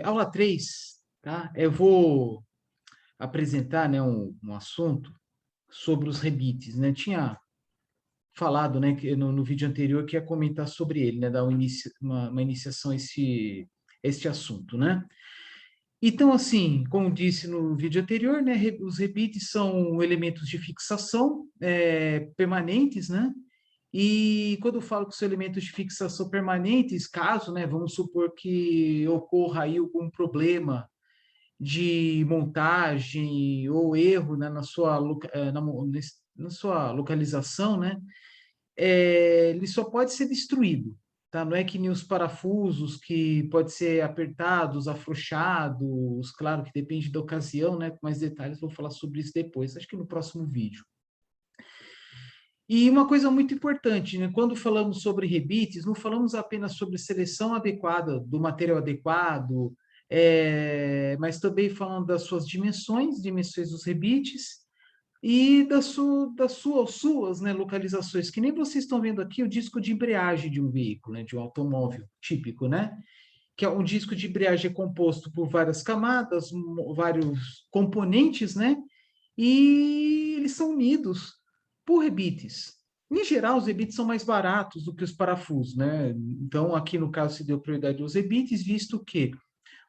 Aula 3, tá? Eu vou apresentar, né, um assunto sobre os rebites, né? Tinha falado, né, que no vídeo anterior que ia comentar sobre ele, né, dar uma iniciação a este assunto, né? Então, assim, como disse no vídeo anterior, né, os rebites são elementos de fixação permanentes, né? E quando eu falo que são elementos de fixação permanentes, caso, né, vamos supor que ocorra aí algum problema de montagem ou erro, né, na sua localização, né, ele só pode ser destruído, tá? Não é que nem os parafusos que pode ser apertados, afrouxados, claro que depende da ocasião, né? Com mais detalhes, vou falar sobre isso depois, acho que no próximo vídeo. E uma coisa muito importante, né? Quando falamos sobre rebites, não falamos apenas sobre seleção adequada do material adequado, mas também falando das suas dimensões dos rebites, e suas, né, localizações, que nem vocês estão vendo aqui o disco de embreagem de um veículo, né, de um automóvel típico, né? Que é um disco de embreagem composto por várias camadas, vários componentes, né? E eles são unidos por rebites. Em geral, os rebites são mais baratos do que os parafusos, né? Então, aqui no caso, se deu prioridade aos rebites, visto que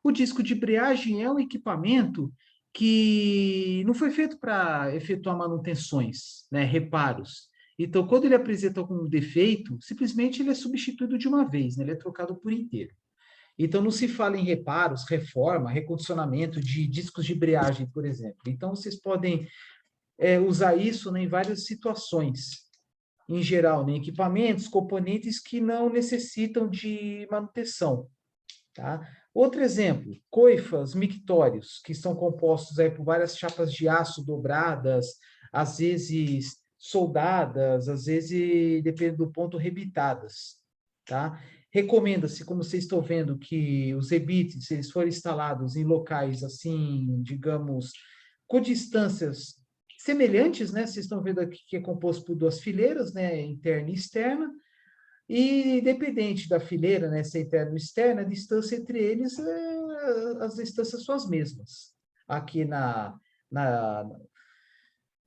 o disco de embreagem é um equipamento que não foi feito para efetuar manutenções, né, reparos. Então, quando ele apresenta algum defeito, simplesmente ele é substituído de uma vez, né, ele é trocado por inteiro. Então, não se fala em reparos, reforma, recondicionamento de discos de embreagem, por exemplo. Então, vocês podem usar isso, né, em várias situações, em geral, né, equipamentos, componentes que não necessitam de manutenção. Tá? Outro exemplo, coifas, mictórios, que são compostos aí por várias chapas de aço dobradas, às vezes soldadas, às vezes, dependendo do ponto, rebitadas. Tá? Recomenda-se, como vocês estão vendo, que os rebites, se eles forem instalados em locais assim, digamos, com distâncias semelhantes, né? Vocês estão vendo aqui que é composto por duas fileiras, né? Interna e externa, e independente da fileira, né, se é interna ou externa, a distância entre eles, as distâncias são as mesmas. Aqui na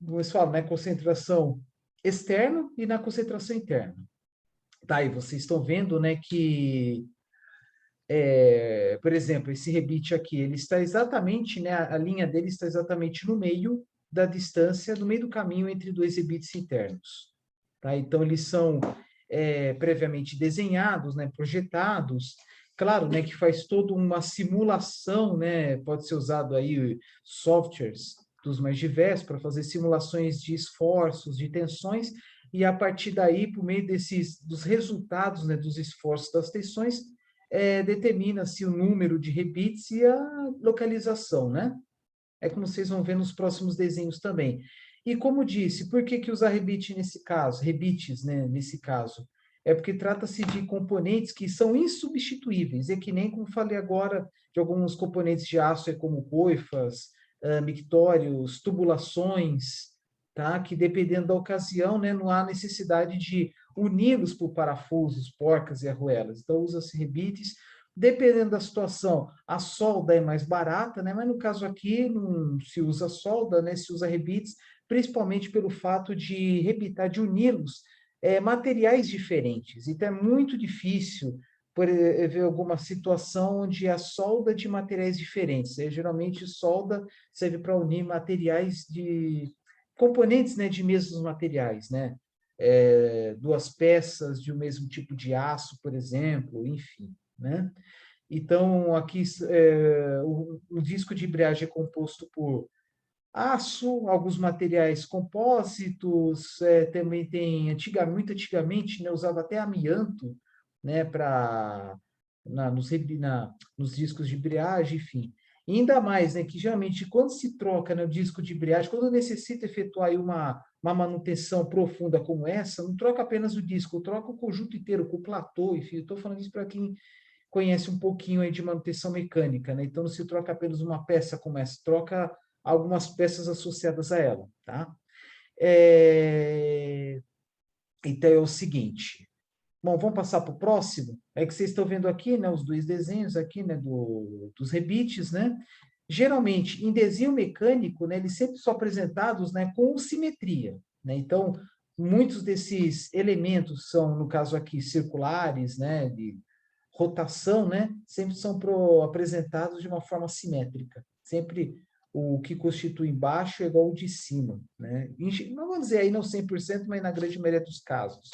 como se fala, né, concentração externa e na concentração interna. Tá, e vocês estão vendo, né, que, por exemplo, esse rebite aqui, ele está exatamente, né, a linha dele está exatamente no meio da distância, no meio do caminho entre dois rebites internos. Tá? Então, eles são previamente desenhados, né, projetados, claro, né, que faz toda uma simulação, né, pode ser usado aí softwares dos mais diversos para fazer simulações de esforços, de tensões, e a partir daí, por meio dos resultados, né, dos esforços das tensões, determina-se o número de rebites e a localização, né? É como vocês vão ver nos próximos desenhos também. E como disse, por que usar rebite nesse caso? Rebites, né, nesse caso? É porque trata-se de componentes que são insubstituíveis. É que nem, como falei agora, de alguns componentes de aço, como coifas, mictórios, tubulações, tá? Que dependendo da ocasião, né, não há necessidade de uni-los por parafusos, porcas e arruelas. Então, usa-se rebites. Dependendo da situação, a solda é mais barata, né? Mas no caso aqui não se usa solda, né? Se usa rebites, principalmente pelo fato de rebitar, de uni-los materiais diferentes. Então é muito difícil ver alguma situação onde a solda de materiais diferentes. Geralmente solda serve para unir materiais de componentes, né, de mesmos materiais, né? Duas peças de um mesmo tipo de aço, por exemplo, enfim, né? Então, aqui o disco de embreagem é composto por aço, alguns materiais compósitos, também tem, muito antigamente, né, usava até amianto, né, nos discos de embreagem, enfim. E ainda mais, né, que geralmente quando se troca, né, o disco de embreagem, quando necessita efetuar aí uma manutenção profunda como essa, não troca apenas o disco, troca o conjunto inteiro, com o platô, enfim, estou falando isso para quem conhece um pouquinho aí de manutenção mecânica, né? Então, não se troca apenas uma peça como essa, troca algumas peças associadas a ela, tá? Então, é o seguinte, Bom, vamos passar para o próximo. É que vocês estão vendo aqui, né, os dois desenhos aqui, né, dos rebites, né? Geralmente, em desenho mecânico, né, eles sempre são apresentados, né, com simetria, né? Então, muitos desses elementos são, no caso aqui, circulares, né, de rotação, né, sempre são apresentados de uma forma simétrica. Sempre o que constitui embaixo é igual ao de cima, né? Não vou dizer aí não 100%, mas na grande maioria dos casos.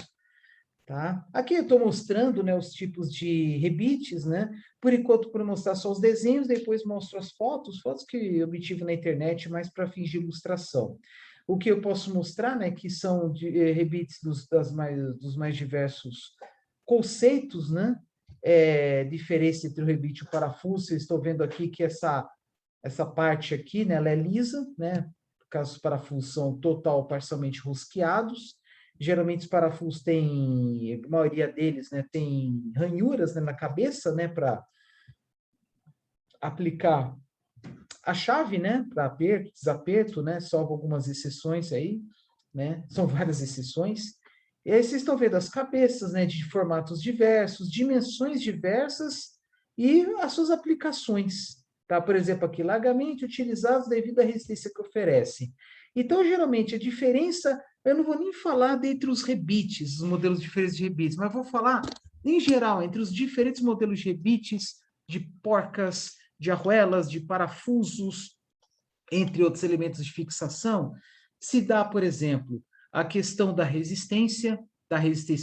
Tá? Aqui eu estou mostrando, né, os tipos de rebites, né? Por enquanto, para mostrar só os desenhos, depois mostro as fotos que eu obtive na internet, mais para fins de ilustração. O que eu posso mostrar, né, que são rebites dos mais diversos conceitos, né? Diferença entre o rebite e o parafuso. Vocês estão vendo aqui que essa parte aqui, né, ela é lisa, né? No caso, os parafusos são total ou parcialmente rosqueados. Geralmente os parafusos têm, a maioria deles, né, tem ranhuras, né, na cabeça, né, para aplicar a chave, né, para aperto, desaperto, né, salvo algumas exceções aí, né, são várias exceções. E aí vocês estão vendo as cabeças, né, de formatos diversos, dimensões diversas e as suas aplicações, tá? Por exemplo, aqui, largamente utilizados devido à resistência que oferecem. Então, geralmente, a diferença, eu não vou nem falar dentre os rebites, os modelos diferentes de rebites, mas vou falar, em geral, entre os diferentes modelos de rebites, de porcas, de arruelas, de parafusos, entre outros elementos de fixação, se dá, por exemplo, a questão da resistência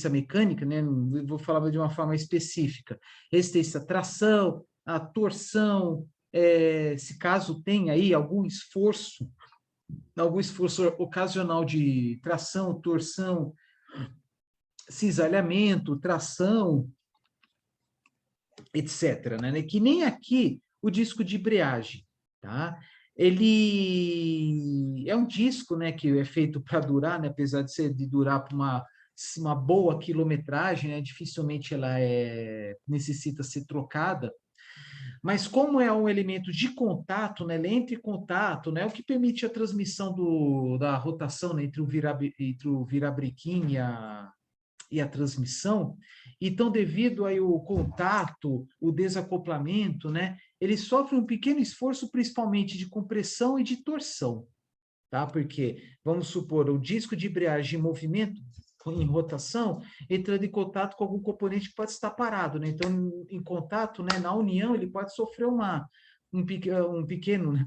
mecânica, né? Vou falar de uma forma específica, resistência à tração, à torção, se caso tem aí algum esforço ocasional de tração, torção, cisalhamento, tração, etc., né? Que nem aqui o disco de embreagem, tá? Ele é um disco, né, que é feito para durar, né, apesar de durar para uma boa quilometragem, né, dificilmente ela necessita ser trocada, mas como é um elemento de contato, né, ele entra em contato, né, o que permite a transmissão da rotação, né, entre o virabrequim e a transmissão. Então, devido aí o contato, o desacoplamento, né, ele sofre um pequeno esforço, principalmente de compressão e de torção, tá? Porque, vamos supor, o disco de embreagem em movimento, em rotação, entrando em contato com algum componente que pode estar parado, né? Então, em contato, né, na união, ele pode sofrer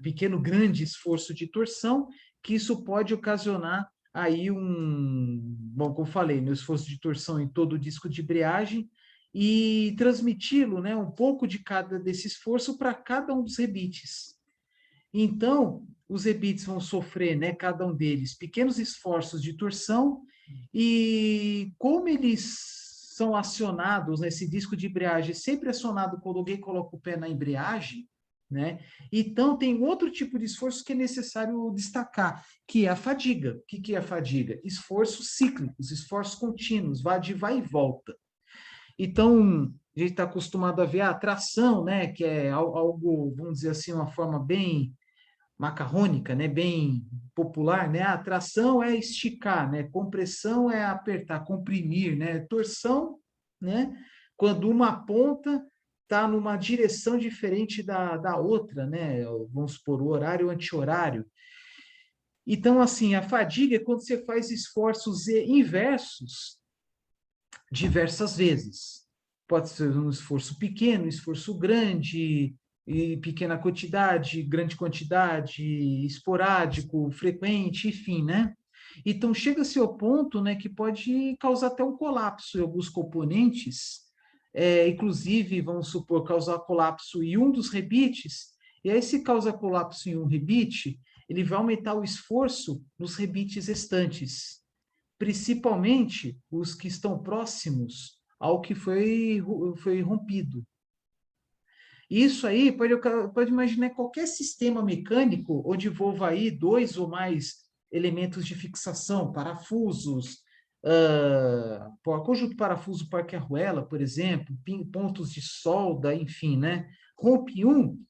pequeno, grande esforço de torção, que isso pode ocasionar aí bom, como eu falei, no esforço de torção em todo o disco de embreagem e transmiti-lo, né, um pouco de cada desse esforço para cada um dos rebites. Então, os rebites vão sofrer, né, cada um deles, pequenos esforços de torção e como eles são acionados nesse disco de embreagem, sempre acionado quando alguém coloca o pé na embreagem, né? Então, tem outro tipo de esforço que é necessário destacar, que é a fadiga. O que é a fadiga? Esforços cíclicos, esforços contínuos, de vai e volta. Então, a gente está acostumado a ver a tração, né? Que é algo, vamos dizer assim, uma forma bem macarrônica, né, bem popular, né? A tração é esticar, né? Compressão é apertar, comprimir, né? Torção, né? Quando uma ponta está numa direção diferente da outra, né? Vamos supor, o horário o anti-horário. Então, assim, a fadiga é quando você faz esforços inversos diversas vezes. Pode ser um esforço pequeno, esforço grande, e pequena quantidade, grande quantidade, esporádico, frequente, enfim, né? Então, chega-se ao ponto, né, que pode causar até um colapso em alguns componentes, inclusive, vamos supor, causar colapso em um dos rebites, e aí se causa colapso em um rebite, ele vai aumentar o esforço nos rebites restantes, principalmente os que estão próximos ao que foi rompido. Isso aí pode imaginar qualquer sistema mecânico onde envolva aí dois ou mais elementos de fixação, parafusos, conjunto parafuso parque-arruela, por exemplo, pontos de solda, enfim, né? Rompe um,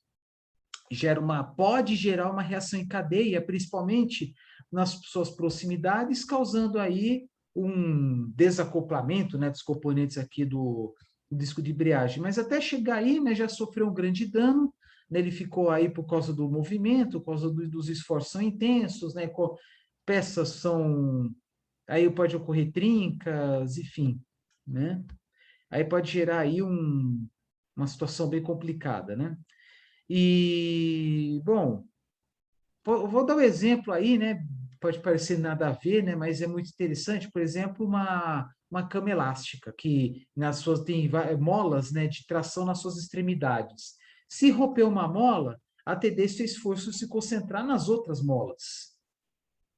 pode gerar uma reação em cadeia, principalmente nas suas proximidades, causando aí um desacoplamento, né, dos componentes aqui do disco de embreagem, mas até chegar aí, né, já sofreu um grande dano, né, ele ficou aí por causa do movimento, por causa dos esforços são intensos, né, peças são, aí pode ocorrer trincas, enfim, né, aí pode gerar aí uma situação bem complicada, né, e, bom, vou dar um exemplo aí, né? Pode parecer nada a ver, né? Mas é muito interessante. Por exemplo, uma cama elástica, que nas suas tem molas, né, de tração nas suas extremidades. Se romper uma mola, a tendência é o esforço se concentrar nas outras molas,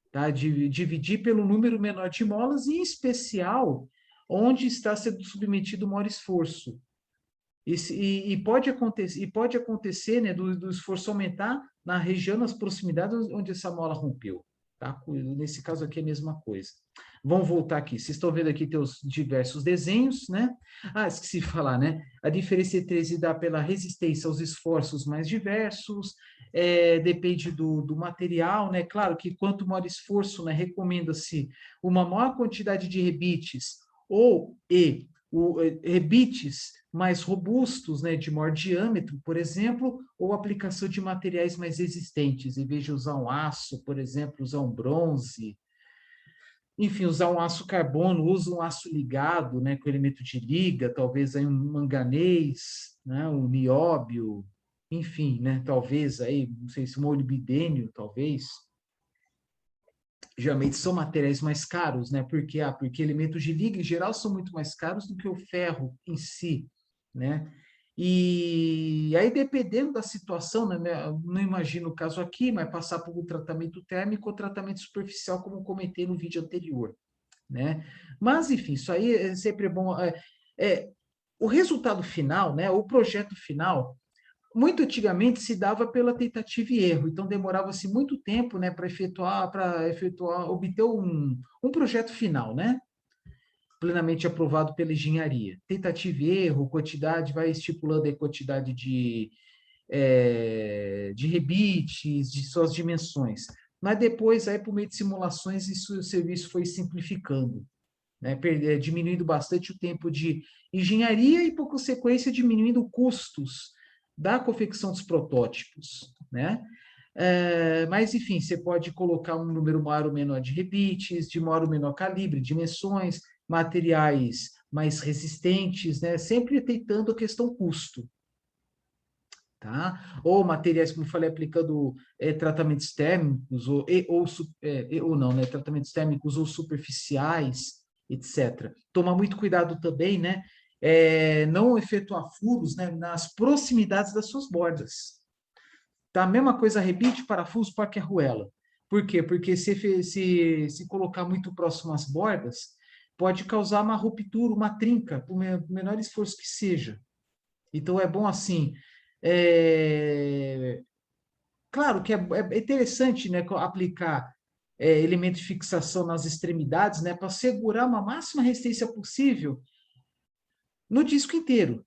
tá? Dividir pelo número menor de molas, e em especial onde está sendo submetido o maior esforço. Pode acontecer, né, do esforço aumentar na região, nas proximidades onde essa mola rompeu. Tá? Nesse caso aqui é a mesma coisa. Vamos voltar aqui. Vocês estão vendo aqui teus diversos desenhos, né? Ah, esqueci de falar, né? A diferença entre eles se dá pela resistência aos esforços mais diversos, depende do material, né? Claro que quanto maior esforço, né, recomenda-se uma maior quantidade de rebites rebites mais robustos, né, de maior diâmetro, por exemplo, ou aplicação de materiais mais resistentes, em vez de usar um aço, por exemplo, usar um bronze, enfim, usar um aço carbono, usa um aço ligado, né, com elemento de liga, talvez aí um manganês, né, um nióbio, enfim, né, talvez aí, não sei se um molibdênio, talvez. Geralmente são materiais mais caros, né? Porque elementos de liga em geral são muito mais caros do que o ferro em si, né? E aí, dependendo da situação, né, não imagino o caso aqui, mas passar por um tratamento térmico ou tratamento superficial, como comentei no vídeo anterior, né? Mas, enfim, isso aí é sempre bom. O resultado final, né, o projeto final, muito antigamente se dava pela tentativa e erro, então demorava-se muito tempo, né, para obter um projeto final, né, plenamente aprovado pela engenharia. Tentativa e erro, quantidade, vai estipulando a quantidade de rebites, de suas dimensões. Mas depois, aí, por meio de simulações, o serviço foi simplificando, né, diminuindo bastante o tempo de engenharia e, por consequência, diminuindo custos da confecção dos protótipos, né? Mas, enfim, você pode colocar um número maior ou menor de rebites, de maior ou menor calibre, dimensões, materiais mais resistentes, né? Sempre tentando a questão custo, tá? Ou materiais, como eu falei, aplicando tratamentos térmicos, ou não, né? Tratamentos térmicos ou superficiais, etc. Tomar muito cuidado também, né? Não efetuar furos, né, nas proximidades das suas bordas. Tá? A mesma coisa, rebite, parafuso, parque arruela. Por quê? Porque se colocar muito próximo às bordas, pode causar uma ruptura, uma trinca, por menor esforço que seja. Então, é bom assim. é, Claro que é interessante, né, aplicar elemento de fixação nas extremidades, né, para segurar uma máxima resistência possível no disco inteiro,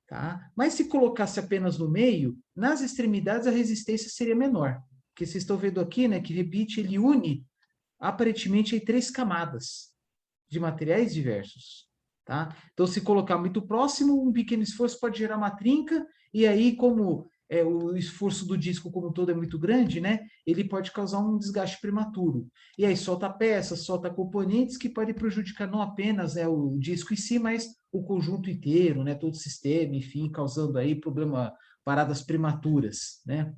tá? Mas se colocasse apenas no meio, nas extremidades a resistência seria menor. Porque vocês estão vendo aqui, né, que rebite ele une aparentemente em 3 camadas de materiais diversos, tá? Então, se colocar muito próximo, um pequeno esforço pode gerar uma trinca, e aí, como o esforço do disco como um todo é muito grande, né? Ele pode causar um desgaste prematuro. E aí solta peças, solta componentes que podem prejudicar não apenas o disco em si, mas o conjunto inteiro, né? Todo o sistema, enfim, causando aí paradas prematuras, né?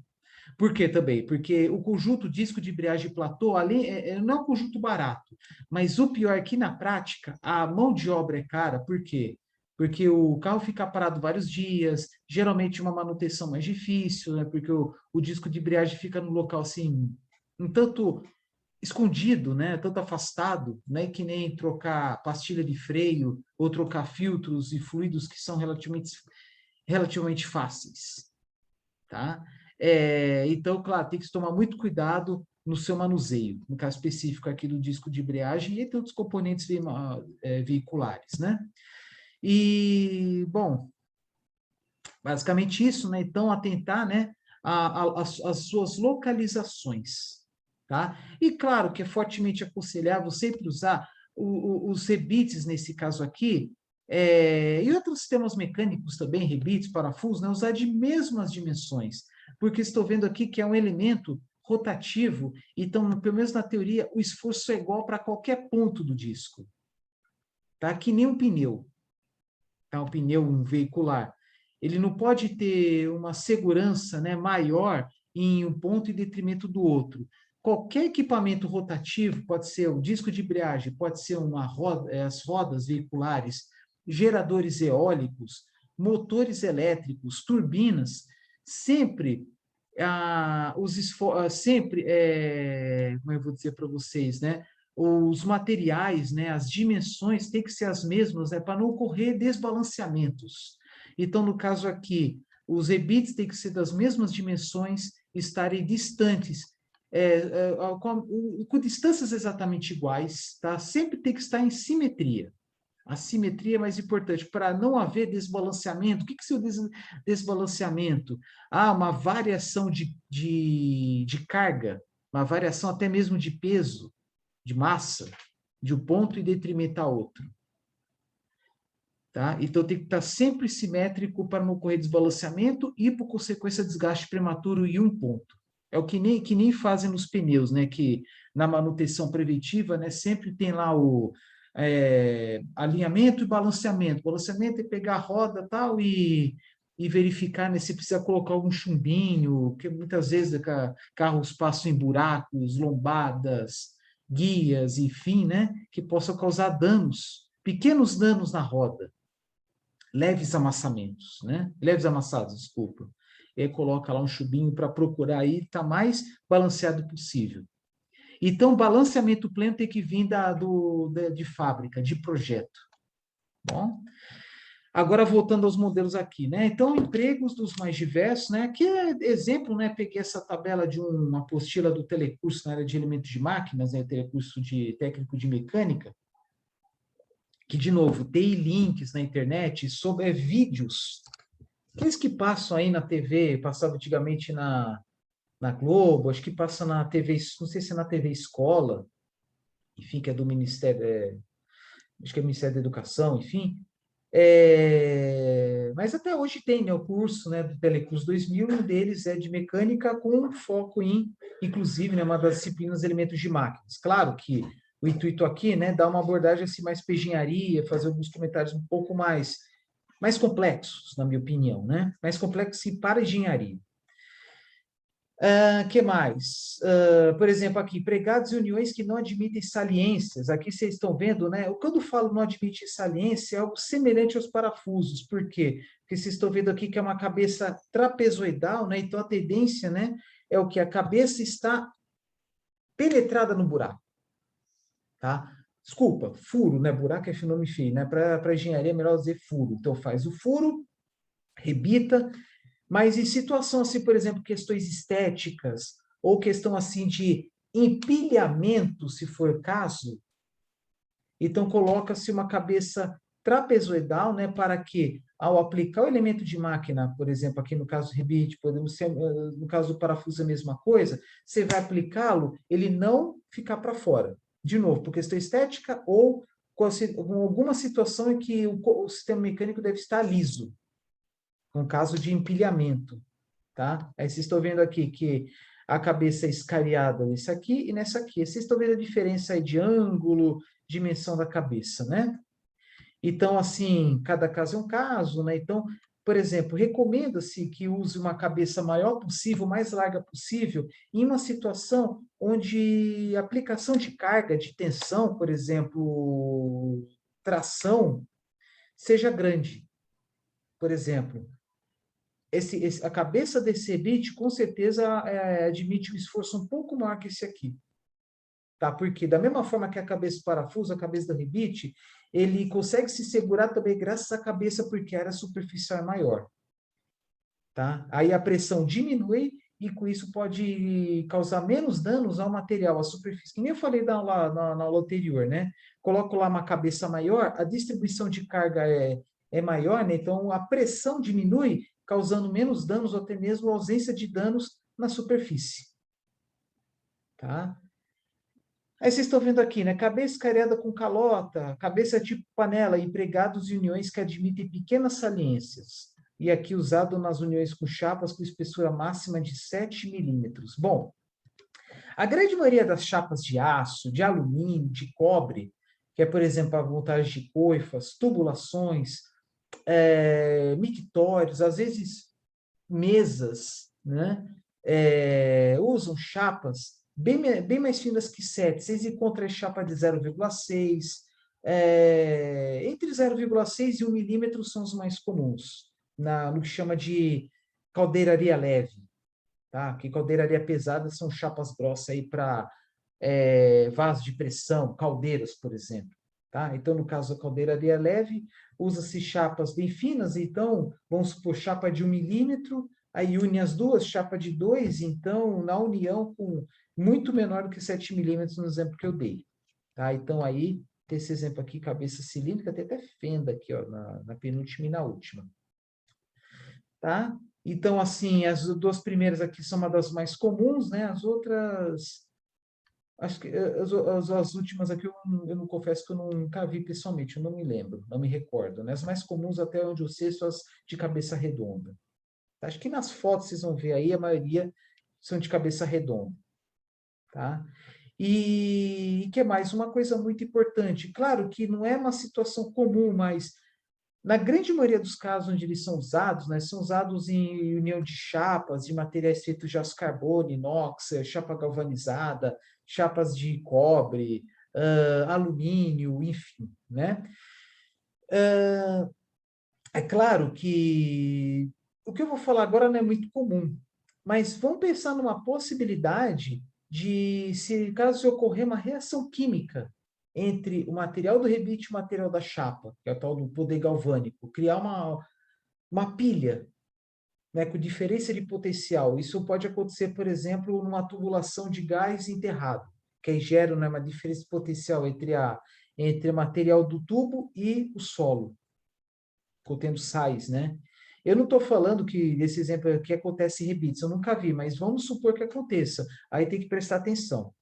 Por quê também? Porque o conjunto disco de embreagem platô, além, não é um conjunto barato, mas o pior é que, na prática, a mão de obra é cara. Por quê? Porque o carro fica parado vários dias, geralmente uma manutenção mais difícil, né? Porque o disco de embreagem fica no local assim, um tanto escondido, né? Tanto afastado, né? Que nem trocar pastilha de freio ou trocar filtros e fluidos que são relativamente fáceis, tá? Então, claro, tem que tomar muito cuidado no seu manuseio, no caso específico aqui do disco de embreagem e entre outros componentes veiculares, né? E, bom, basicamente isso, né? Então, atentar, né, às suas localizações, tá? E claro que é fortemente aconselhável sempre usar os rebites, nesse caso aqui, e outros sistemas mecânicos também, rebites, parafusos, né, usar de mesmas dimensões, porque estou vendo aqui que é um elemento rotativo, então, pelo menos na teoria, o esforço é igual para qualquer ponto do disco, tá? Que nem um pneu, tá? Um pneu veicular. Ele não pode ter uma segurança, né, maior em um ponto em detrimento do outro. Qualquer equipamento rotativo, pode ser o disco de embreagem, pode ser as rodas veiculares, geradores eólicos, motores elétricos, turbinas, sempre como eu vou dizer para vocês, né? Os materiais, né, as dimensões têm que ser as mesmas, né, para não ocorrer desbalanceamentos. Então, no caso aqui, os rebites têm que ser das mesmas dimensões, estarem distantes, com distâncias exatamente iguais, tá? Sempre tem que estar em simetria. A simetria é mais importante, para não haver desbalanceamento. O que é o desbalanceamento? Uma variação de carga, uma variação até mesmo de peso, de massa, de um ponto em detrimento a outro. Tá? Então, tem que estar sempre simétrico para não ocorrer desbalanceamento e, por consequência, desgaste prematuro em um ponto. É o que nem fazem nos pneus, né? Que na manutenção preventiva, né, sempre tem lá o alinhamento e balanceamento. Balanceamento é pegar a roda tal, e verificar, né, se precisa colocar algum chumbinho, porque muitas vezes carros passam em buracos, lombadas, guias, enfim, né, que possam causar danos, pequenos danos na roda, leves amassamentos, né? Leves amassados, desculpa. E aí coloca lá um chubinho para procurar aí estar mais balanceado possível. Então, o balanceamento pleno tem que vir de fábrica, de projeto. Bom, agora voltando aos modelos aqui, né? Então, empregos dos mais diversos, né? Que é exemplo, né? Peguei essa tabela de uma apostila do telecurso na área de elementos de máquinas, né? Telecurso de técnico de mecânica, que, de novo, tem links na internet sobre vídeos, aqueles que passam aí na TV, passava antigamente na Globo, acho que passa na TV, não sei se é na TV Escola, enfim, que é do Ministério, acho que é do Ministério da Educação, enfim. Mas até hoje tem, né, o curso, né, do Telecurso 2000, um deles é de mecânica com foco em, inclusive, né, uma das disciplinas elementos de máquinas. Claro que o intuito aqui, né, dar uma abordagem assim mais para engenharia, fazer alguns comentários um pouco mais complexos, na minha opinião, né? Mais complexos sim, para engenharia. Que mais? Por exemplo, aqui, pregados e uniões que não admitem saliências. Aqui vocês estão vendo, né? Quando eu falo não admite saliência, é algo semelhante aos parafusos. Por quê? Porque vocês estão vendo aqui que é uma cabeça trapezoidal, né? Então, a tendência, né, é o que? A cabeça está penetrada no buraco, tá? Desculpa, furo, né? Buraco é fenômeno feio, né? Para engenharia é melhor dizer furo. Então, faz o furo, rebita, mas em situação assim, por exemplo, questões estéticas, ou questão assim de empilhamento, se for caso, então coloca-se uma cabeça trapezoidal, né, para que, ao aplicar o elemento de máquina, por exemplo, aqui no caso do rebite, podemos ser, no caso do parafuso a mesma coisa, você vai aplicá-lo, ele não ficar para fora. De novo, por questão estética ou com alguma situação em que o sistema mecânico deve estar liso, no caso de empilhamento, tá? Aí vocês estão vendo aqui que a cabeça é escariada nesse aqui e nessa aqui. Vocês estão vendo a diferença aí de ângulo, dimensão da cabeça, né? Então, assim, cada caso é um caso, né? Então, por exemplo, recomenda-se que use uma cabeça maior possível, mais larga possível, em uma situação onde a aplicação de carga, de tensão, por exemplo, tração, seja grande. Por exemplo, a cabeça desse rebite, com certeza, admite um esforço um pouco maior que esse aqui. Tá? Porque, da mesma forma que a cabeça do parafuso, a cabeça do rebite, ele consegue se segurar também graças à cabeça, porque a área superficial é maior. Tá? Aí a pressão diminui e, com isso, pode causar menos danos ao material, à superfície. Que nem eu falei na aula anterior, né? Coloco lá uma cabeça maior, a distribuição de carga é maior, né? Então a pressão diminui, causando menos danos ou até mesmo ausência de danos na superfície. Tá? Aí vocês estão vendo aqui, né? Cabeça careada com calota, cabeça tipo panela, empregados em uniões que admitem pequenas saliências. E aqui usado nas uniões com chapas com espessura máxima de 7 milímetros. Bom, a grande maioria das chapas de aço, de alumínio, de cobre, que é, por exemplo, a montagem de coifas, tubulações, mictórios, às vezes mesas, né? Usam chapas bem mais finas que 7. Vocês encontram chapa de 0,6, entre 0,6 e 1 milímetro são os mais comuns, no que chama de caldeiraria leve. Tá? Que caldeiraria pesada são chapas grossas aí para vaso de pressão, caldeiras, por exemplo. Tá? Então, no caso da caldeiraria leve, usa-se chapas bem finas, então, vamos supor, chapa de 1 milímetro, aí une as duas, chapa de 2, então, na união com muito menor do que 7 milímetros no exemplo que eu dei. Tá? Então, aí, tem esse exemplo aqui, cabeça cilíndrica, tem até fenda aqui, ó, na penúltima e na última. Tá? Então, assim, as duas primeiras aqui são uma das mais comuns, né? As outras, acho que as últimas aqui eu não confesso que eu nunca vi pessoalmente, eu não me lembro, não me recordo, né? As mais comuns até onde eu sei são as de cabeça redonda. Acho que nas fotos vocês vão ver aí, a maioria são de cabeça redonda, tá? E que mais? Uma coisa muito importante, claro que não é uma situação comum, mas na grande maioria dos casos onde eles são usados, né, são usados em união de chapas, de materiais feitos de aço carbono, inox, chapa galvanizada, chapas de cobre, alumínio, enfim, né? É claro que o que eu vou falar agora não é muito comum, mas vamos pensar numa possibilidade de, se caso ocorrer uma reação química entre o material do rebite e o material da chapa, que é o tal do poder galvânico, criar uma pilha, né, com diferença de potencial. Isso pode acontecer, por exemplo, numa tubulação de gás enterrado, que aí gera, né, uma diferença de potencial entre o material do tubo e o solo, contendo sais, né? Eu não estou falando que nesse exemplo aqui acontece em rebites, eu nunca vi, mas vamos supor que aconteça. Aí tem que prestar atenção,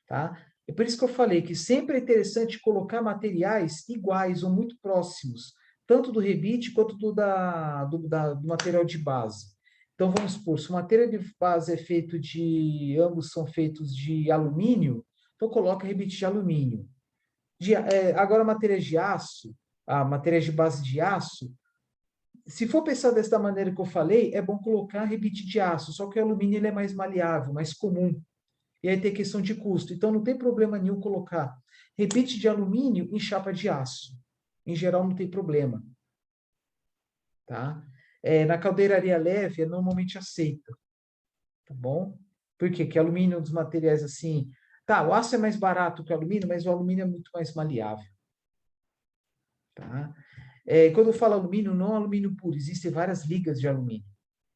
tá? É por isso que eu falei que sempre é interessante colocar materiais iguais ou muito próximos, tanto do rebite quanto do material de base. Então, vamos supor, se o material de base é feito ambos são feitos de alumínio, então coloca rebite de alumínio. Agora, materiais de aço, materiais de base de aço, se for pensar dessa maneira que eu falei, é bom colocar rebite de aço, só que o alumínio ele é mais maleável, mais comum. E aí tem questão de custo. Então, não tem problema nenhum colocar rebite de alumínio em chapa de aço. Em geral, não tem problema. Tá? Na caldeiraria leve, é normalmente aceita. Tá bom? Por quê? Porque alumínio é um dos materiais assim. Tá, o aço é mais barato que o alumínio, mas o alumínio é muito mais maleável. Tá? Quando eu falo alumínio, não alumínio puro, existem várias ligas de alumínio.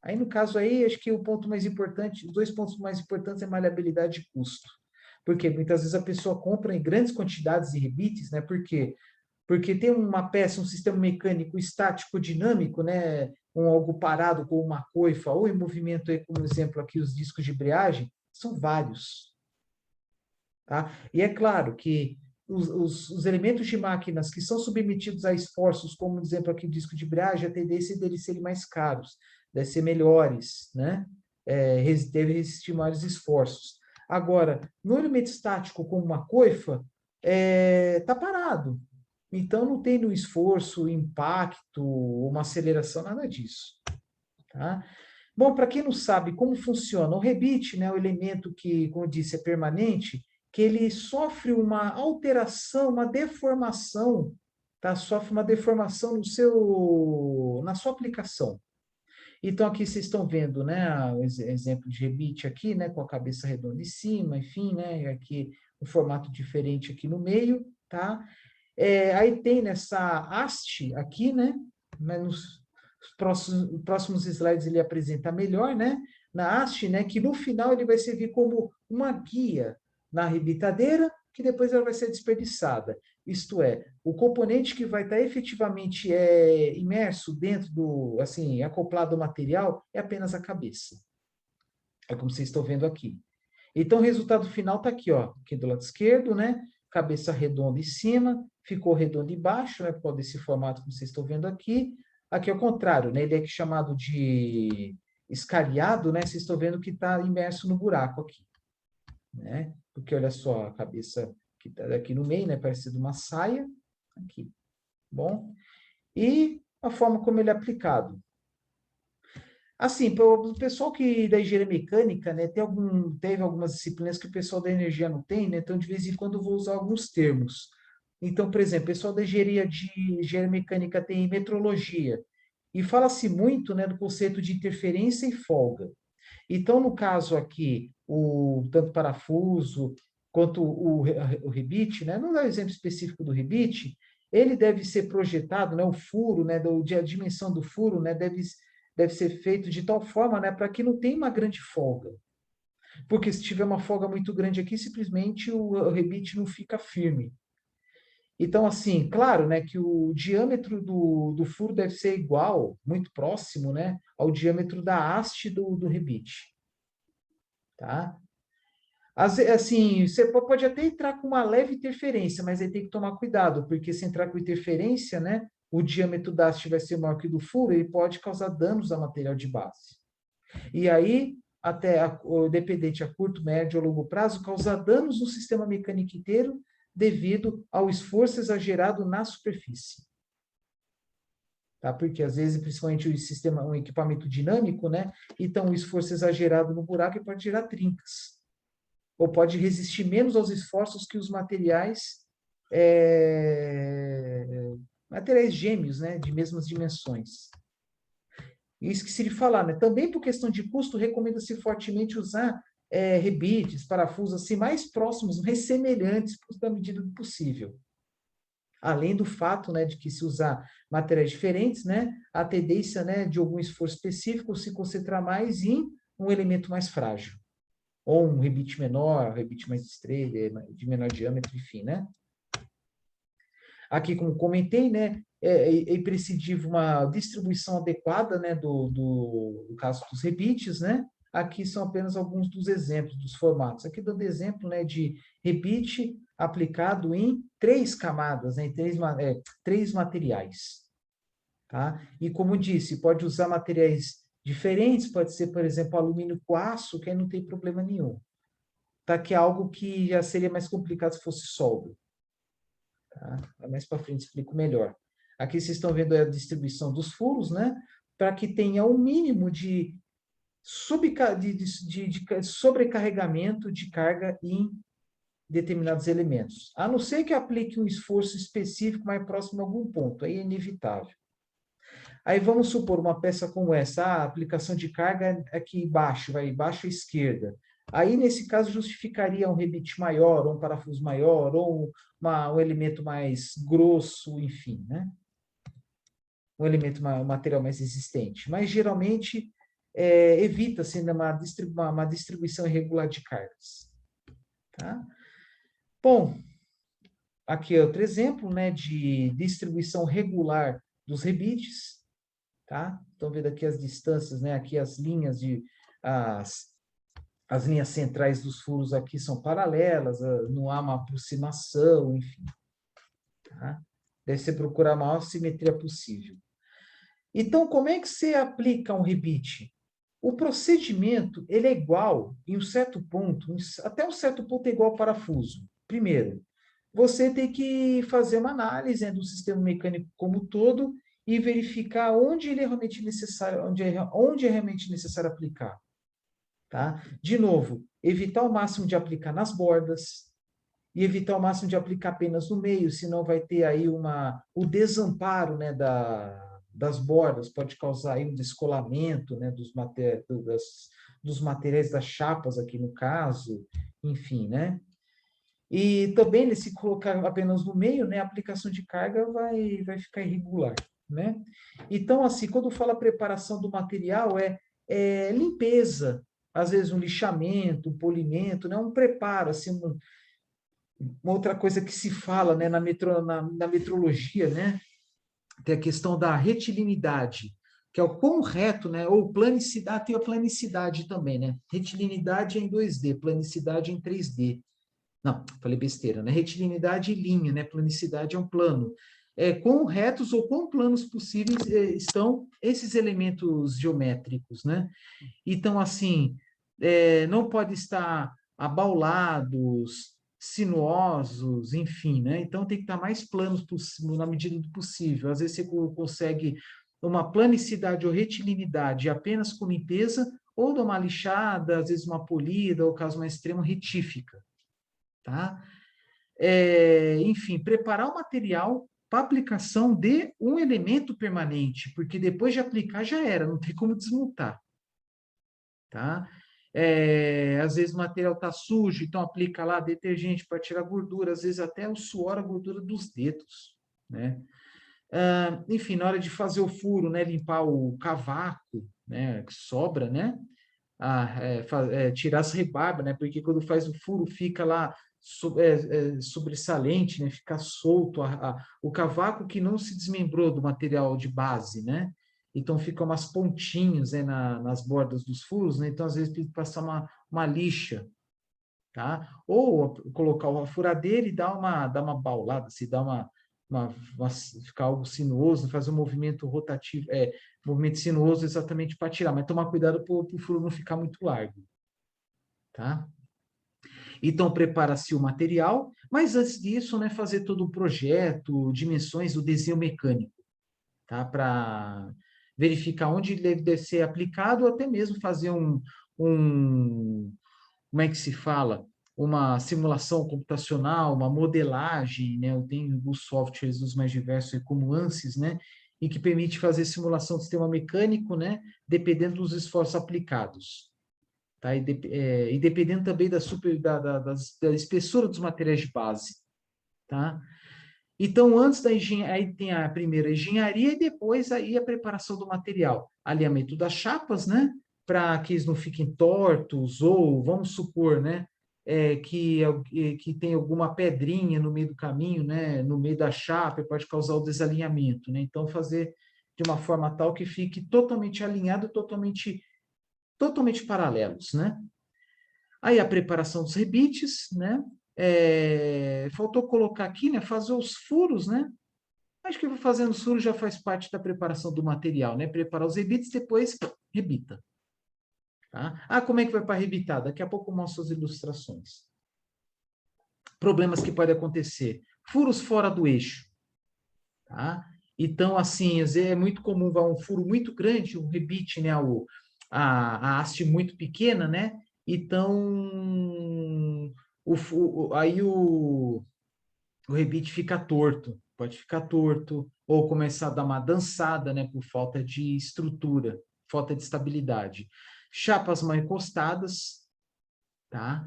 Aí, no caso aí, acho que o ponto mais importante, os dois pontos mais importantes é maleabilidade e custo. Porque muitas vezes a pessoa compra em grandes quantidades de rebites, né? Por quê? Porque tem uma peça, um sistema mecânico estático dinâmico, né? Algo parado com uma coifa, ou em movimento, aí, como exemplo aqui, os discos de embreagem, são vários. Tá? E é claro que os elementos de máquinas que são submetidos a esforços, como exemplo aqui o disco de embreagem, a tendência deles serem mais caros, deve ser melhores, né? Deve resistir maiores esforços. Agora, no elemento estático, como uma coifa, está parado. Então, não tem no esforço, impacto, uma aceleração, nada disso. Tá? Bom, para quem não sabe como funciona, o rebite, né, o elemento que, como eu disse, é permanente, que ele sofre uma alteração, uma deformação, tá? Sofre uma deformação na sua aplicação. Então, aqui vocês estão vendo, né, o exemplo de rebite aqui, né, com a cabeça redonda em cima, enfim, né, aqui um formato diferente aqui no meio, tá? Aí tem nessa haste aqui, né, nos próximos slides ele apresenta melhor, né, na haste, né, que no final ele vai servir como uma guia na rebitadeira, que depois ela vai ser desperdiçada. Isto é, o componente que vai estar efetivamente imerso dentro assim, acoplado ao material, é apenas a cabeça. É como vocês estão vendo aqui. Então, o resultado final está aqui, ó, aqui do lado esquerdo, né? Cabeça redonda em cima, ficou redondo embaixo, né? Por causa desse formato que vocês estão vendo aqui. Aqui é o contrário, né? Ele é chamado de escariado, né? Vocês estão vendo que está imerso no buraco aqui, né? Porque olha só, a cabeça que está aqui no meio, né? Parece de uma saia, aqui, bom? E a forma como ele é aplicado. Assim, para o pessoal que da engenharia mecânica, né, teve algumas disciplinas que o pessoal da energia não tem, né? Então, de vez em quando, eu vou usar alguns termos. Então, por exemplo, o pessoal da engenharia mecânica tem metrologia, e fala-se muito, né, do conceito de interferência e folga. Então, no caso aqui, tanto o parafuso quanto o rebite, né? Não dá o exemplo específico do rebite, ele deve ser projetado, né? O furo, né? A dimensão do furo, né? Deve ser feito de tal forma, né? Para que não tenha uma grande folga. Porque se tiver uma folga muito grande aqui, simplesmente o rebite não fica firme. Então, assim, claro, né, que o diâmetro do furo deve ser igual, muito próximo, né, ao diâmetro da haste do rebite, tá? Assim, você pode até entrar com uma leve interferência, mas aí tem que tomar cuidado, porque se entrar com interferência, né, o diâmetro da haste vai ser maior que o do furo, ele pode causar danos ao material de base. E aí, dependente a curto, médio ou longo prazo, causar danos no sistema mecânico inteiro devido ao esforço exagerado na superfície. Tá? Porque às vezes, principalmente um equipamento dinâmico, né? Então, o esforço exagerado no buraco pode gerar trincas. Ou pode resistir menos aos esforços que os materiais gêmeos, né? De mesmas dimensões. Isso que se lhe falar, né? Também por questão de custo, recomenda-se fortemente usar rebites, parafusos assim, mais próximos, mais semelhantes da medida do possível. Além do fato, né, de que se usar materiais diferentes, né, a tendência, né, de algum esforço específico se concentrar mais em um elemento mais frágil. Ou um rebite menor, um rebite mais estreito, de menor diâmetro, enfim, né? Aqui, como comentei, né, é imprescindível uma distribuição adequada, né, do caso dos rebites, né? Aqui são apenas alguns dos exemplos, dos formatos. Aqui dando exemplo, né, de rebite aplicado em 3 camadas, né, em três materiais, tá? E como disse, pode usar materiais diferentes, pode ser, por exemplo, alumínio com aço, que aí não tem problema nenhum. Tá? Que é algo que já seria mais complicado se fosse solda. Tá? Mais para frente explico melhor. Aqui vocês estão vendo a distribuição dos furos, né? Para que tenha um mínimo de sobrecarregamento de carga em determinados elementos. A não ser que aplique um esforço específico mais próximo a algum ponto, aí é inevitável. Aí vamos supor uma peça como essa, a aplicação de carga aqui embaixo, vai embaixo à esquerda. Aí, nesse caso, justificaria um rebite maior, ou um parafuso maior, ou um elemento mais grosso, enfim, né? Um material mais resistente. Mas, geralmente, evita-se uma distribuição irregular de cargas. Tá? Bom, aqui é outro exemplo, né, de distribuição regular dos rebites. Tá? Estão vendo aqui as distâncias, né? Aqui as linhas as linhas centrais dos furos aqui são paralelas, não há uma aproximação, enfim. Tá? Deve ser procurar a maior simetria possível. Então, como é que você aplica um rebite? O procedimento ele é igual em um certo ponto, até um certo ponto é igual ao parafuso. Primeiro, você tem que fazer uma análise, né, do sistema mecânico como um todo e verificar onde ele é realmente necessário, onde é realmente necessário aplicar. Tá? De novo, evitar o máximo de aplicar nas bordas e evitar o máximo de aplicar apenas no meio, senão vai ter aí o desamparo, né, das bordas, pode causar aí um descolamento, né, dos materiais das chapas aqui no caso, enfim, né? E também, se colocar apenas no meio, né, a aplicação de carga vai ficar irregular, né? Então, assim, quando fala preparação do material, é limpeza, às vezes um lixamento, um polimento, né, um preparo, assim, uma outra coisa que se fala, né, na metrologia, né, tem a questão da retilinidade. que é o quão reto, né? Ou planicidade, tem a planicidade também, né? Retilinidade é em 2D, planicidade em 3D. Não, falei besteira, né? Retilinidade e linha, né? Planicidade é um plano. Quão retos ou quão planos possíveis estão esses elementos geométricos, né? Então, assim, não pode estar abaulados, sinuosos, enfim, né? Então, tem que estar mais planos na medida do possível. Às vezes, você consegue uma planicidade ou retilinidade apenas com limpeza, ou dar uma lixada, às vezes uma polida, ou caso mais extremo, retífica, tá? Enfim, preparar o material para aplicação de um elemento permanente, porque depois de aplicar já era, não tem como desmontar, tá? Às vezes o material está sujo, então aplica lá detergente para tirar gordura, às vezes até o suor, a gordura dos dedos, né? Enfim, na hora de fazer o furo, né, limpar o cavaco, né, que sobra, né? Tirar as rebarbas, né? Porque quando faz o furo fica lá sobressalente, né? Fica solto o cavaco que não se desmembrou do material de base, né? Então ficam umas pontinhas, né, nas bordas dos furos, né? Então às vezes tem que passar uma lixa, tá? Ou colocar a furadeira e dar uma baulada, se dá ficar algo sinuoso, fazer um movimento rotativo, movimento sinuoso exatamente para tirar, mas tomar cuidado para o furo não ficar muito largo, tá? Então, prepara-se o material, mas antes disso, né, fazer todo o projeto, dimensões, o desenho mecânico, tá? Para verificar onde ele deve ser aplicado, ou até mesmo fazer como é que se fala? Uma simulação computacional, uma modelagem, né? Eu tenho os softwares os mais diversos, como ANSYS, né? E que permite fazer simulação do sistema mecânico, né? Dependendo dos esforços aplicados. Tá? E dependendo também da espessura dos materiais de base. Tá? Então, antes da engenharia, aí tem a primeira engenharia e depois aí a preparação do material. Alinhamento das chapas, né? Para que eles não fiquem tortos, ou vamos supor, né? Que tem alguma pedrinha no meio do caminho, né? No meio da chapa, e pode causar o desalinhamento, né? Então, fazer de uma forma tal que fique totalmente alinhado, totalmente paralelos, né? Aí a preparação dos rebites, né? Faltou colocar aqui, né? Fazer os furos, né? Acho que fazendo os furos já faz parte da preparação do material, né? Preparar os rebites, depois rebita. Tá? Como é que vai para rebitar? Daqui a pouco eu mostro as ilustrações. Problemas que podem acontecer. Furos fora do eixo. Tá? Então, assim, é muito comum um furo muito grande, um rebite, né? A haste muito pequena, né? Então, aí o rebite fica torto, pode ficar torto, ou começar a dar uma dançada, né, por falta de estrutura, falta de estabilidade. Chapas mal encostadas, tá?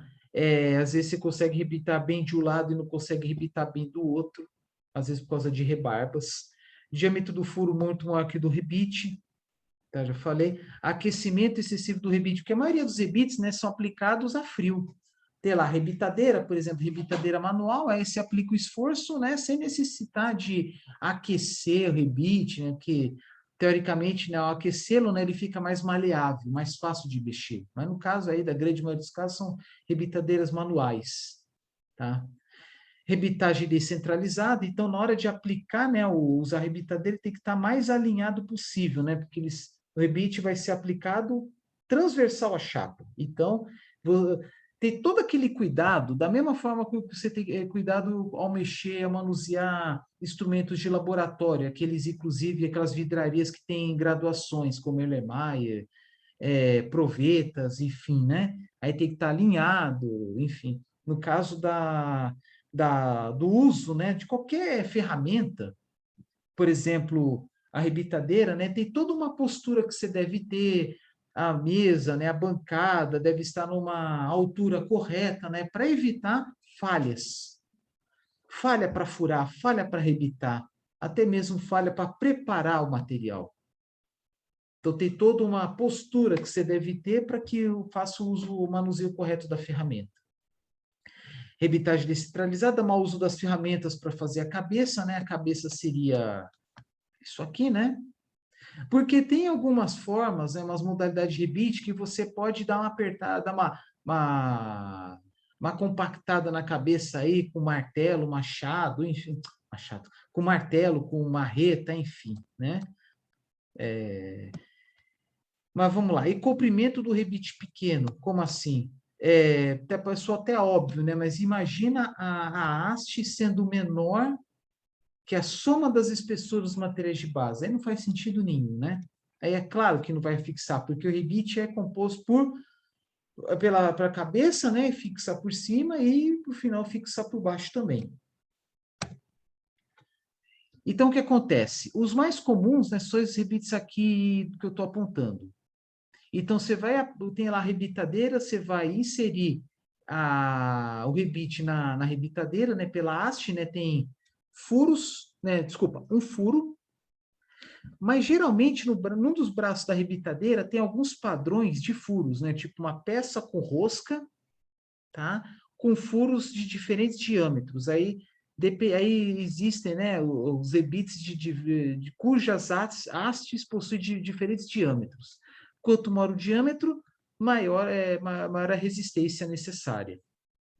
Às vezes você consegue rebitar bem de um lado e não consegue rebitar bem do outro, às vezes por causa de rebarbas. Diâmetro do furo muito maior que do rebite, tá? Já falei. Aquecimento excessivo do rebite, porque a maioria dos rebites, né, são aplicados a frio. Tem lá, rebitadeira, por exemplo, rebitadeira manual, aí você aplica o esforço, né, sem necessitar de aquecer o rebite, né, porque, teoricamente, né, ao aquecê-lo, né, ele fica mais maleável, mais fácil de mexer. Mas no caso aí, da grande maioria dos casos, são rebitadeiras manuais, tá? Rebitagem descentralizada, então, na hora de aplicar, né, usar a rebitadeira, tem que estar mais alinhado possível, né, porque o rebite vai ser aplicado transversal à chapa. Então, ter todo aquele cuidado, da mesma forma que você tem cuidado ao mexer, ao manusear instrumentos de laboratório, inclusive, aquelas vidrarias que têm graduações, como Erlenmeyer, provetas, enfim, né? Aí tem que estar alinhado, enfim. No caso do uso, né, de qualquer ferramenta, por exemplo, a rebitadeira, né, tem toda uma postura que você deve ter, a mesa, né, a bancada deve estar numa altura correta, né, para evitar falhas. Falha para furar, falha para rebitar, até mesmo falha para preparar o material. Então, tem toda uma postura que você deve ter para que eu faça o manuseio correto da ferramenta. Rebitagem descentralizada, mau uso das ferramentas para fazer a cabeça, né? A cabeça seria isso aqui, né? Porque tem algumas formas, né, umas modalidades de rebite que você pode dar uma apertada, dar uma compactada na cabeça aí com martelo, machado, enfim, machado, com martelo, com marreta, enfim, né? Mas vamos lá. E comprimento do rebite pequeno, como assim? Até passou até óbvio, né? Mas imagina a haste sendo menor que a soma das espessuras dos materiais de base. Aí não faz sentido nenhum, né? Aí é claro que não vai fixar, porque o rebite é composto pela cabeça, né? Fixar por cima e, por final, fixar por baixo também. Então, o que acontece? Os mais comuns, né, são esses rebites aqui que eu estou apontando. Então, você vai, tem lá a rebitadeira, você vai inserir o rebite na rebitadeira, né, pela haste, né, tem furos, né, desculpa, um furo, mas geralmente num dos braços da rebitadeira tem alguns padrões de furos, né, tipo uma peça com rosca, tá, com furos de diferentes diâmetros. Aí existem, né, os rebites cujas hastes possuem diferentes diâmetros. Quanto maior o diâmetro, maior a resistência necessária,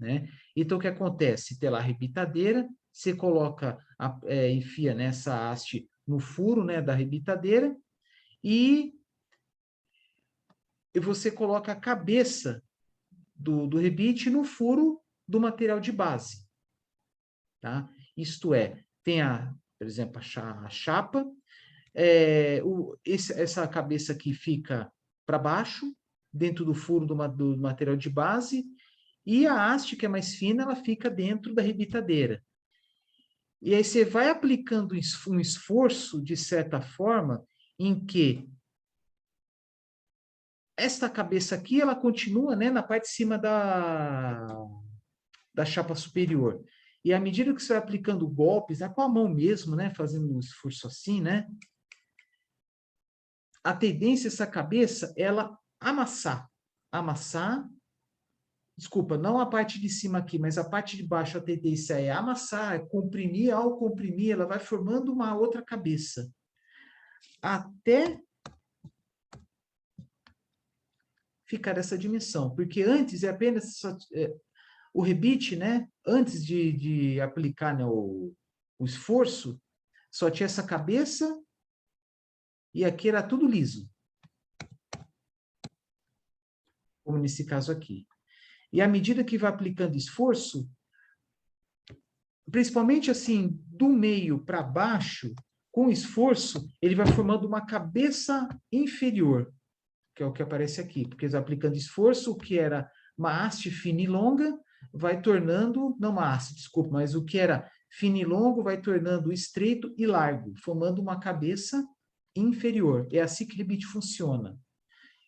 né? Então, o que acontece? Tem lá a rebitadeira, você enfia nessa haste no furo, né, da rebitadeira e você coloca a cabeça do rebite no furo do material de base, tá? Isto é, tem por exemplo, a chapa, essa cabeça aqui fica para baixo, dentro do furo do material de base, e a haste, que é mais fina, ela fica dentro da rebitadeira. E aí você vai aplicando um esforço, de certa forma, em que esta cabeça aqui, ela continua, né, na parte de cima da chapa superior. E à medida que você vai aplicando golpes, né, com a mão mesmo, né, fazendo um esforço assim, né, a tendência essa cabeça, ela amassar, desculpa, não a parte de cima aqui, mas a parte de baixo, a tendência é amassar, é comprimir, ao comprimir, ela vai formando uma outra cabeça. Até ficar essa dimensão, porque antes é apenas o rebite, né? Antes de aplicar, né, o esforço, só tinha essa cabeça e aqui era tudo liso, como nesse caso aqui. E à medida que vai aplicando esforço, principalmente assim, do meio para baixo, com esforço, ele vai formando uma cabeça inferior, que é o que aparece aqui, porque aplicando esforço, o que era uma haste fina e longa, vai tornando, não uma haste, desculpa, mas o que era fino e longo vai tornando estreito e largo, formando uma cabeça inferior. É assim que o rebite funciona.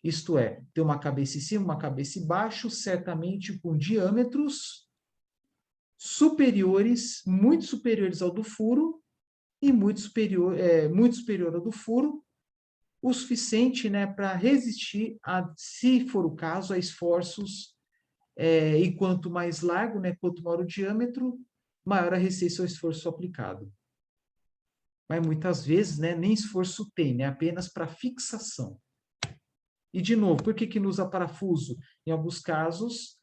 Isto é, tem uma cabeça em cima, uma cabeça embaixo, certamente com diâmetros superiores, muito superiores ao do furo, e muito superior ao do furo, o suficiente, né, para resistir, se for o caso, a esforços, e quanto mais largo, né, quanto maior o diâmetro, maior a resistência ao esforço aplicado. Mas muitas vezes, né, nem esforço tem, né, apenas para fixação. E, de novo, por que não usa parafuso? Em alguns casos,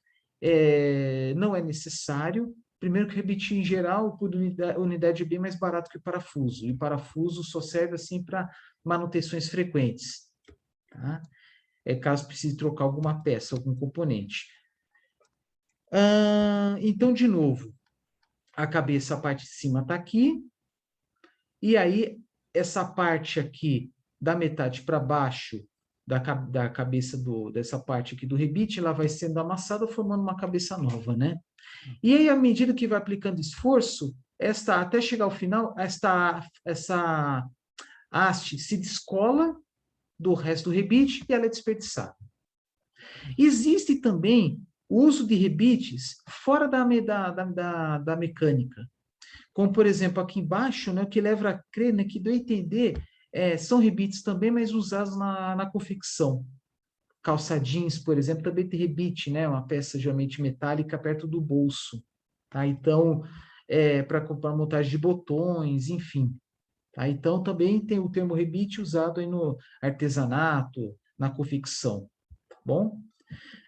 não é necessário. Primeiro que o rebite, em geral, por unidade é bem mais barato que o parafuso. E o parafuso só serve assim para manutenções frequentes. Tá? Caso precise trocar alguma peça, algum componente. Então, de novo, a cabeça, a parte de cima está aqui. E aí, essa parte aqui, da metade para baixo, da cabeça dessa parte aqui do rebite, ela vai sendo amassada, formando uma cabeça nova, né? E aí, à medida que vai aplicando esforço, até chegar ao final, essa haste se descola do resto do rebite e ela é desperdiçada. Existe também o uso de rebites fora da mecânica. Como, por exemplo, aqui embaixo, né, o que leva a crer, né, que deu a entender, são rebites também, mas usados na confecção. Calça jeans, por exemplo, também tem rebite, né, uma peça geralmente metálica perto do bolso. Tá? Então, para montagem de botões, enfim. Tá? Então, também tem o termo rebite usado aí no artesanato, na confecção, tá bom?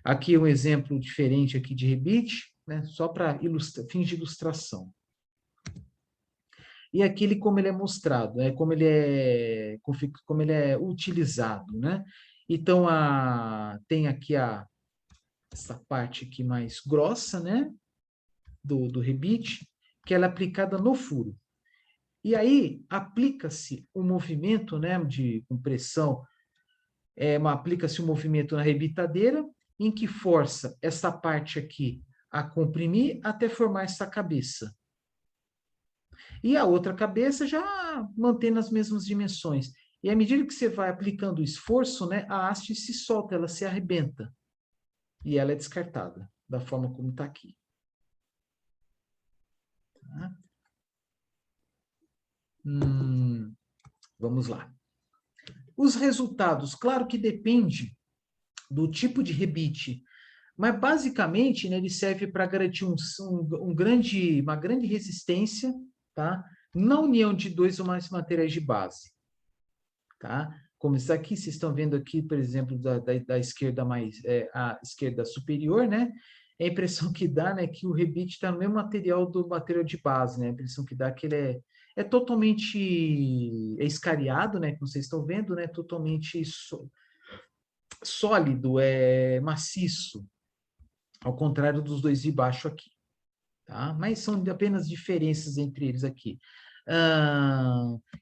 Aqui um exemplo diferente aqui de rebite, né? Só para fins de ilustração. E aquele como ele é mostrado, né? Como ele é utilizado, né? Então, tem aqui essa parte aqui mais grossa, né? Do rebite, que ela é aplicada no furo. E aí, aplica-se o movimento, né? De compressão, aplica-se o movimento na rebitadeira, em que força essa parte aqui a comprimir até formar essa cabeça. E a outra cabeça já mantém as mesmas dimensões. E à medida que você vai aplicando o esforço, né, a haste se solta, ela se arrebenta. E ela é descartada, da forma como está aqui. Tá? Vamos lá. Os resultados, claro que depende do tipo de rebite, mas basicamente, né, ele serve para garantir uma grande resistência, tá? Na união de dois ou mais materiais de base. Tá? Como isso aqui, vocês estão vendo aqui, por exemplo, da esquerda a esquerda superior, né? A impressão que dá, né, que o rebite está no mesmo material do material de base, né? A impressão que dá que ele é totalmente escariado, né? Como vocês estão vendo, né? Totalmente sólido, maciço, ao contrário dos dois de baixo aqui. Tá? Mas são apenas diferenças entre eles aqui.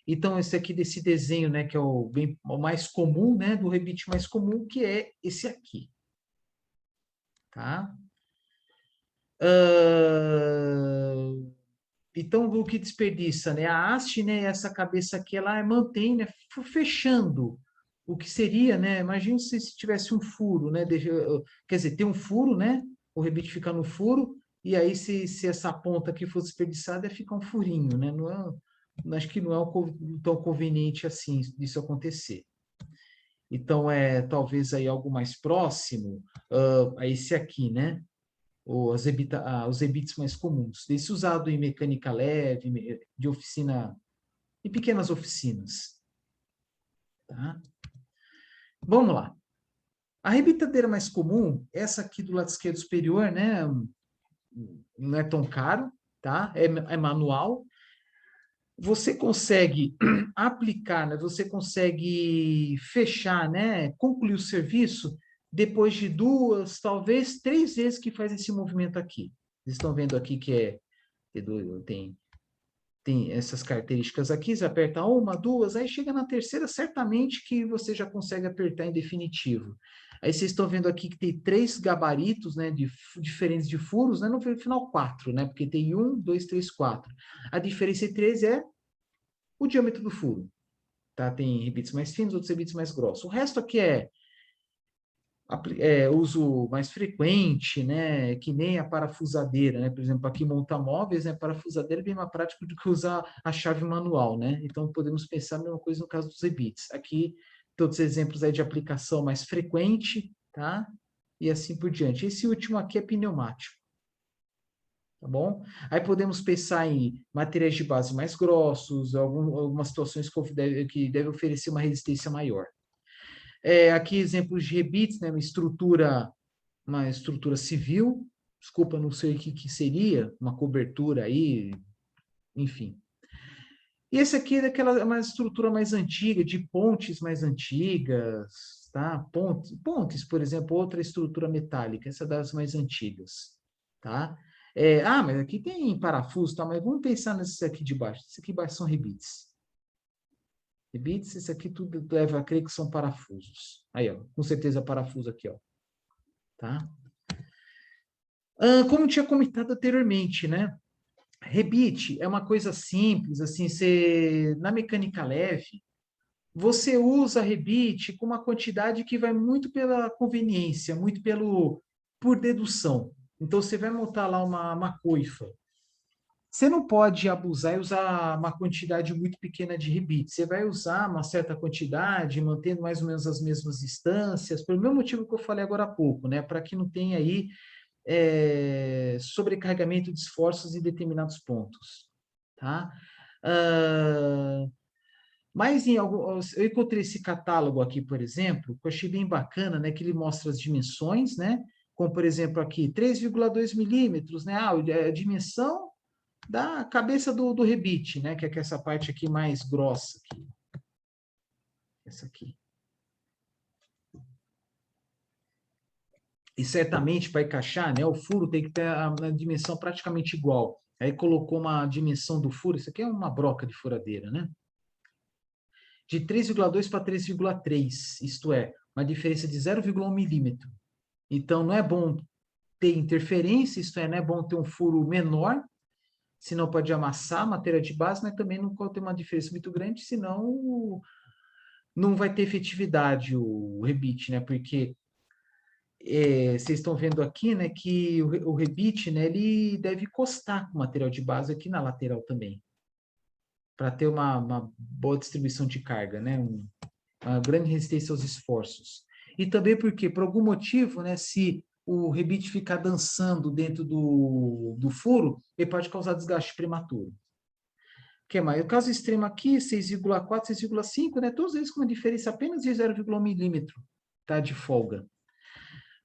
Então, esse aqui desse desenho, né, que é o mais comum, né, do rebite mais comum, que é esse aqui. Tá? Então, o que desperdiça, né? A haste, né, essa cabeça aqui, ela mantém, né, fechando o que seria, né? Imagina se tivesse um furo, né? Quer dizer, tem um furo, né? O rebite fica no furo, e aí se essa ponta aqui fosse desperdiçada, ia ficar um furinho, né? Acho que não é tão conveniente assim disso acontecer. Então, talvez aí algo mais próximo a esse aqui, né? Os rebites mais comuns. Esse usado em mecânica leve, de oficina, em pequenas oficinas. Tá? Vamos lá. A rebitadeira mais comum, essa aqui do lado esquerdo superior, né? Não é tão caro, tá? É manual. Você consegue aplicar, né? Você consegue fechar, né? Concluir o serviço depois de 2, talvez 3 vezes que faz esse movimento aqui. Vocês estão vendo aqui que tem essas características aqui, você aperta 1, 2, aí chega na terceira, certamente que você já consegue apertar em definitivo. Aí vocês estão vendo aqui que tem 3 gabaritos, né, diferentes de furos, né, no final 4, né, porque tem 1, 2, 3, 4. A diferença entre eles é o diâmetro do furo. Tá? Tem rebites mais finos, outros rebites mais grossos. O resto aqui uso mais frequente, né? Que nem a parafusadeira, né? Por exemplo, aqui montar móveis, né? Parafusadeira é bem mais prático do que usar a chave manual, né? Então, podemos pensar a mesma coisa no caso dos rebites. Aqui, todos os exemplos aí de aplicação mais frequente, tá? E assim por diante. Esse último aqui é pneumático, tá bom? Aí podemos pensar em materiais de base mais grossos, algumas situações que devem oferecer uma resistência maior. Aqui exemplos de rebites, né? Uma estrutura civil, desculpa, não sei o que seria, uma cobertura aí, enfim. E esse aqui é uma estrutura mais antiga, de pontes mais antigas, tá? Pontes, por exemplo, outra estrutura metálica, essa das mais antigas, tá? Mas aqui tem parafuso, tá? Mas vamos pensar nesse aqui de baixo. Esse aqui de baixo são rebites. Rebites, esse aqui tudo leva a crer que são parafusos. Aí, ó, com certeza parafuso aqui, ó. Tá? Como tinha comentado anteriormente, né? Rebite é uma coisa simples, assim, na mecânica leve, você usa rebite com uma quantidade que vai muito pela conveniência, muito por dedução. Então, você vai montar lá uma coifa. Você não pode abusar e usar uma quantidade muito pequena de rebite. Você vai usar uma certa quantidade, mantendo mais ou menos as mesmas distâncias, pelo mesmo motivo que eu falei agora há pouco, né? Para que não tenha aí sobrecarregamento de esforços em determinados pontos. Tá? Mas eu encontrei esse catálogo aqui, por exemplo, que eu achei bem bacana, né? Que ele mostra as dimensões, né? Como, por exemplo, aqui, 3,2 milímetros, né? A dimensão da cabeça do rebite, né? Que é essa parte aqui mais grossa. Aqui. Essa aqui. E certamente, para encaixar, né? O furo tem que ter a dimensão praticamente igual. Aí colocou uma dimensão do furo, isso aqui é uma broca de furadeira, né? De 3,2 para 3,3, isto é, uma diferença de 0,1 milímetro. Então, não é bom ter interferência, isto é, não é bom ter um furo menor, senão pode amassar a matéria de base, mas também não pode ter uma diferença muito grande, senão não vai ter efetividade o rebite, né? Porque vocês estão vendo aqui, né, que o rebite, né, ele deve encostar com o material de base aqui na lateral também, para ter uma boa distribuição de carga, né? Uma grande resistência aos esforços. E também porque, por algum motivo, né, se o rebite ficar dançando dentro do furo, ele pode causar desgaste prematuro. O que mais? O caso extremo aqui, 6,4, 6,5, né, todos eles com uma diferença apenas de 0,1 milímetro, tá, de folga.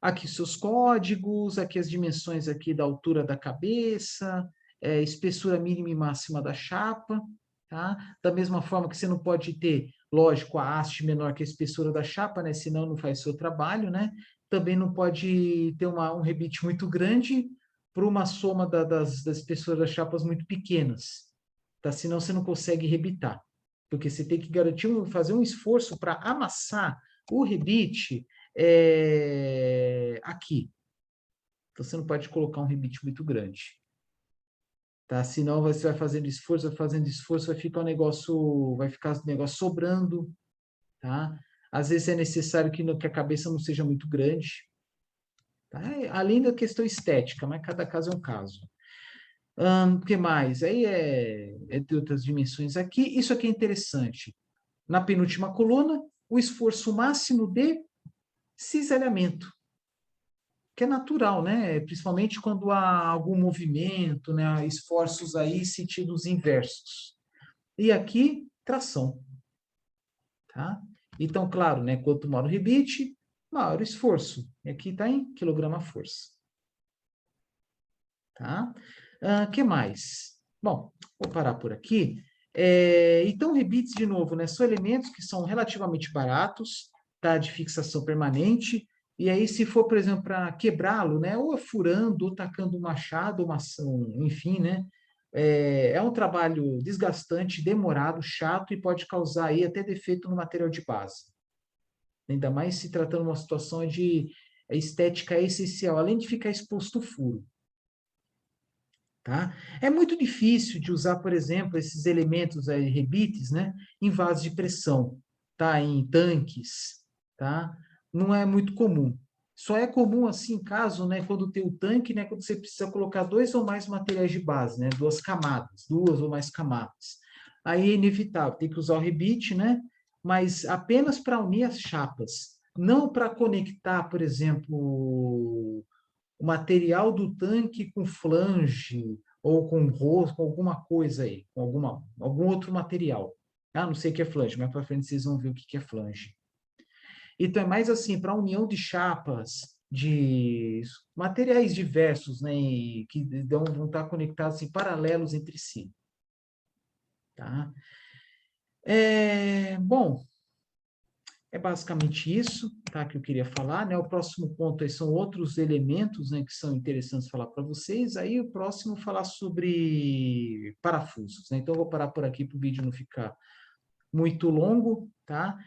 Aqui seus códigos, aqui as dimensões aqui da altura da cabeça, espessura mínima e máxima da chapa, tá? Da mesma forma que você não pode ter, lógico, a haste menor que a espessura da chapa, né? Senão não faz seu trabalho, né? Também não pode ter um rebite muito grande por uma soma das espessuras das chapas muito pequenas, tá? Senão você não consegue rebitar, porque você tem que garantir, fazer um esforço para amassar o rebite aqui. Então, você não pode colocar um rebite muito grande. Tá? Senão, você vai fazendo esforço, vai ficar o negócio sobrando. Tá? Às vezes é necessário que a cabeça não seja muito grande. Tá? Além da questão estética, mas cada caso é um caso. O que mais? Aí de outras dimensões aqui. Isso aqui é interessante. Na penúltima coluna, o esforço máximo de cisalhamento, que é natural, né? Principalmente quando há algum movimento, né? Esforços aí sentidos inversos. E aqui, tração, tá? Então, claro, né? Quanto maior o rebite, maior o esforço. E aqui está em quilograma-força. Tá? Que mais? Bom, vou parar por aqui. Então, rebites, de novo, né? São elementos que são relativamente baratos, tá? De fixação permanente. E aí, se for, por exemplo, para quebrá-lo, né? Ou furando, ou tacando um machado, uma ação, enfim, né? É um trabalho desgastante, demorado, chato e pode causar aí até defeito no material de base. Ainda mais se tratando de uma situação de estética essencial, além de ficar exposto o furo. Tá? É muito difícil de usar, por exemplo, esses elementos aí, rebites, né, em vasos de pressão, tá? Em tanques, tá? Não é muito comum. Só é comum assim, caso, né, quando tem o tanque, né, quando você precisa colocar dois ou mais materiais de base, né, duas ou mais camadas. Aí é inevitável, tem que usar o rebite, né, mas apenas para unir as chapas, não para conectar, por exemplo, o material do tanque com flange ou com rosco, com alguma coisa aí, com algum outro material. Ah, não sei o que é flange, mas para frente vocês vão ver o que é flange. Então, é mais assim, para união de chapas, de materiais diversos, né, que vão estar conectados assim, paralelos entre si. Tá? Bom, é basicamente isso, tá, que eu queria falar, né? O próximo ponto aí são outros elementos, né, que são interessantes falar para vocês. Aí o próximo falar sobre parafusos, né? Então eu vou parar por aqui para o vídeo não ficar muito longo, tá?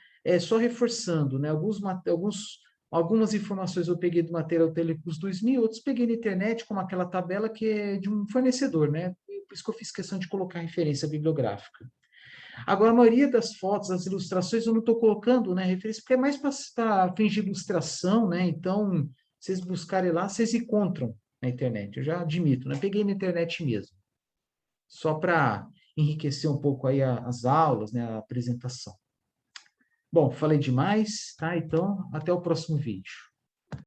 Só reforçando, né? Algumas informações eu peguei do material Telecurso 2000, outros peguei na internet, como aquela tabela que é de um fornecedor, né? Por isso que eu fiz questão de colocar referência bibliográfica. Agora, a maioria das fotos, das ilustrações, eu não estou colocando, né, referência, porque é mais para fins de ilustração, né? Então, vocês buscarem lá, vocês encontram na internet. Eu já admito, né? Peguei na internet mesmo. Só para enriquecer um pouco aí as aulas, né, a apresentação. Bom, falei demais, tá? Então, até o próximo vídeo.